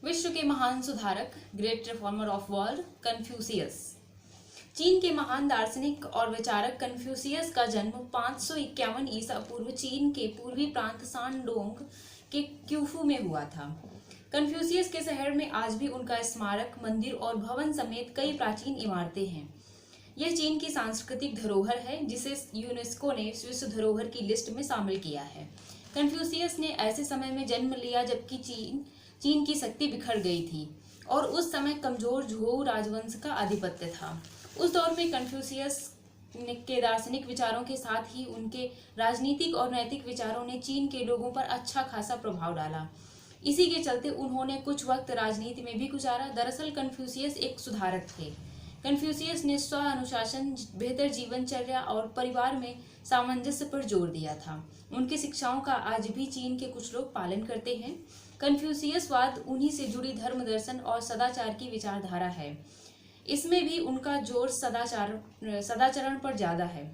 विश्व के महान सुधारक, great reformer of world, Confucius. चीन के महान दार्शनिक और विचारक कन्फ्यूशियस का जन्म 551 ईसा पूर्व चीन के पूर्वी प्रांत शानडोंग के क्यूफू में हुआ था। कन्फ्यूशियस के शहर में आज भी उनका स्मारक, मंदिर और भवन समेत कई प्राचीन इमारतें हैं। यह चीन की सांस्कृतिक धरोहर है जिसे यूनेस्को ने विश्व धरोहर की लिस्ट में शामिल किया है। कन्फ्यूशियस ने ऐसे समय में जन्म लिया जबकि चीन की शक्ति बिखर गई थी और उस समय कमजोर झोउ राजवंश का आधिपत्य था। उस दौर में कन्फ्यूशियस के दार्शनिक विचारों के साथ ही उनके राजनीतिक और नैतिक विचारों ने चीन के लोगों पर अच्छा खासा प्रभाव डाला। इसी के चलते उन्होंने कुछ वक्त राजनीति में भी गुजारा। दरअसल कन्फ्यूशियस एक सुधारक थे। कन्फ्यूशियस ने स्व अनुशासन, बेहतर जीवनचर्या और परिवार में सामंजस्य पर जोर दिया था। उनकी शिक्षाओं का आज भी चीन के कुछ लोग पालन करते हैं। कन्फ्यूशियसवाद उन्हीं से जुड़ी धर्म दर्शन और सदाचार की विचारधारा है। इसमें भी उनका जोर सदाचरण पर ज्यादा है।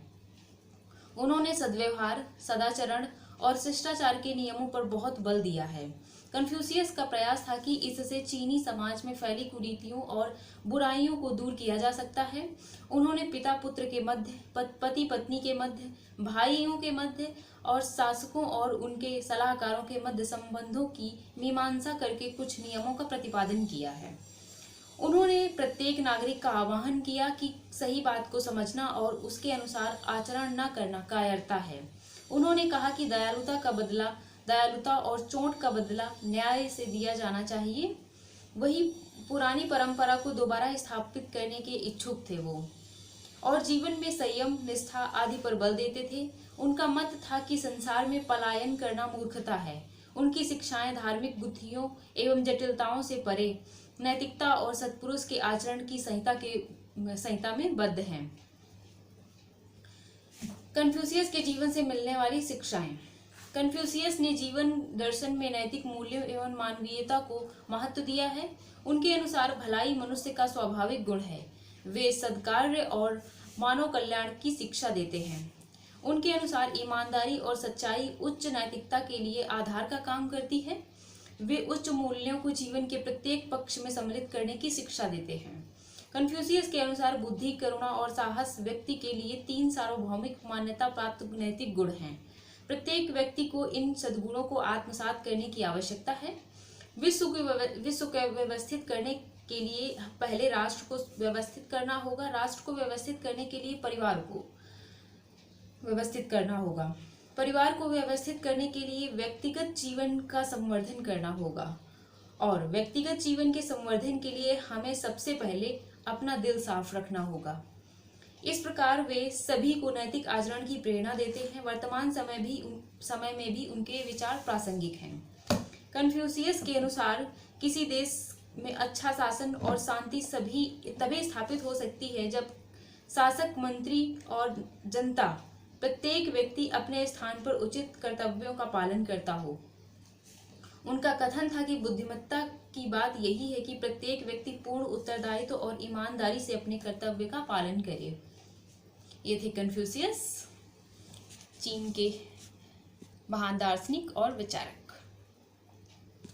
उन्होंने सद्व्यवहार, सदाचरण और शिष्टाचार के नियमों पर बहुत बल दिया है। कन्फ्यूशियस का प्रयास था कि इससे चीनी समाज में फैली कुरीतियों और बुराइयों को दूर किया जा सकता है। उन्होंने पिता पुत्र के मध्य, पति पत्नी के मध्य, भाइयों के मध्य और शासकों और उनके सलाहकारों के मध्य संबंधों की मीमांसा करके कुछ नियमों का प्रतिपादन किया है। उन्होंने प्रत्येक नागरिक का आह्वान किया कि सही बात को समझना और उसके अनुसार आचरण न करना कायरता है। उन्होंने कहा कि दयालुता और चोट का बदला न्याय से दिया जाना चाहिए। वही पुरानी परंपरा को दोबारा स्थापित करने के इच्छुक थे वो, और जीवन में संयम, निष्ठा आदि पर बल देते थे। उनका मत था कि संसार में पलायन करना मूर्खता है। उनकी शिक्षाएं धार्मिक गुत्थियों एवं जटिलताओं से परे नैतिकता और सत्पुरुष के आचरण की संहिता में बद्ध हैं। कन्फ्यूशियस के जीवन से मिलने वाली शिक्षाएं। कन्फ्यूशियस ने जीवन दर्शन में नैतिक मूल्यों एवं मानवीयता को महत्व दिया है। उनके अनुसार भलाई मनुष्य का स्वाभाविक गुण है। वे सद्कार्य और मानव कल्याण की शिक्षा देते हैं। उनके अनुसार ईमानदारी और सच्चाई उच्च नैतिकता के लिए आधार का काम करती है। वे उच्च मूल्यों को जीवन के प्रत्येक पक्ष में सम्मिलित करने की शिक्षा देते हैं। कन्फ्यूशियस के अनुसार बुद्धि, करुणा और साहस व्यक्ति के लिए 3 सार्वभौमिक मान्यता प्राप्त नैतिक गुण हैं। प्रत्येक व्यक्ति को इन सद्गुणों को आत्मसात करने की आवश्यकता है। विश्व को व्यवस्थित करने के लिए पहले राष्ट्र को व्यवस्थित करना होगा। राष्ट्र को व्यवस्थित करने के लिए परिवार को व्यवस्थित करना होगा। परिवार को व्यवस्थित करने के लिए व्यक्तिगत जीवन का संवर्धन करना होगा, और व्यक्तिगत जीवन के संवर्धन के लिए हमें सबसे पहले अपना दिल साफ रखना होगा। इस प्रकार वे सभी को नैतिक आचरण की प्रेरणा देते हैं। वर्तमान समय में भी उनके विचार प्रासंगिक हैं। कन्फ्यूशियस के अनुसार किसी देश में अच्छा शासन और शांति तभी स्थापित हो सकती है जब शासक, मंत्री और जनता, प्रत्येक व्यक्ति अपने स्थान पर उचित कर्तव्यों का पालन करता हो। उनका कथन था कि बुद्धिमत्ता की बात यही है कि प्रत्येक व्यक्ति पूर्ण उत्तरदायित्व और ईमानदारी से अपने कर्तव्य का पालन करे। ये थे कन्फ्यूशियस, चीन के महान दार्शनिक और विचारक।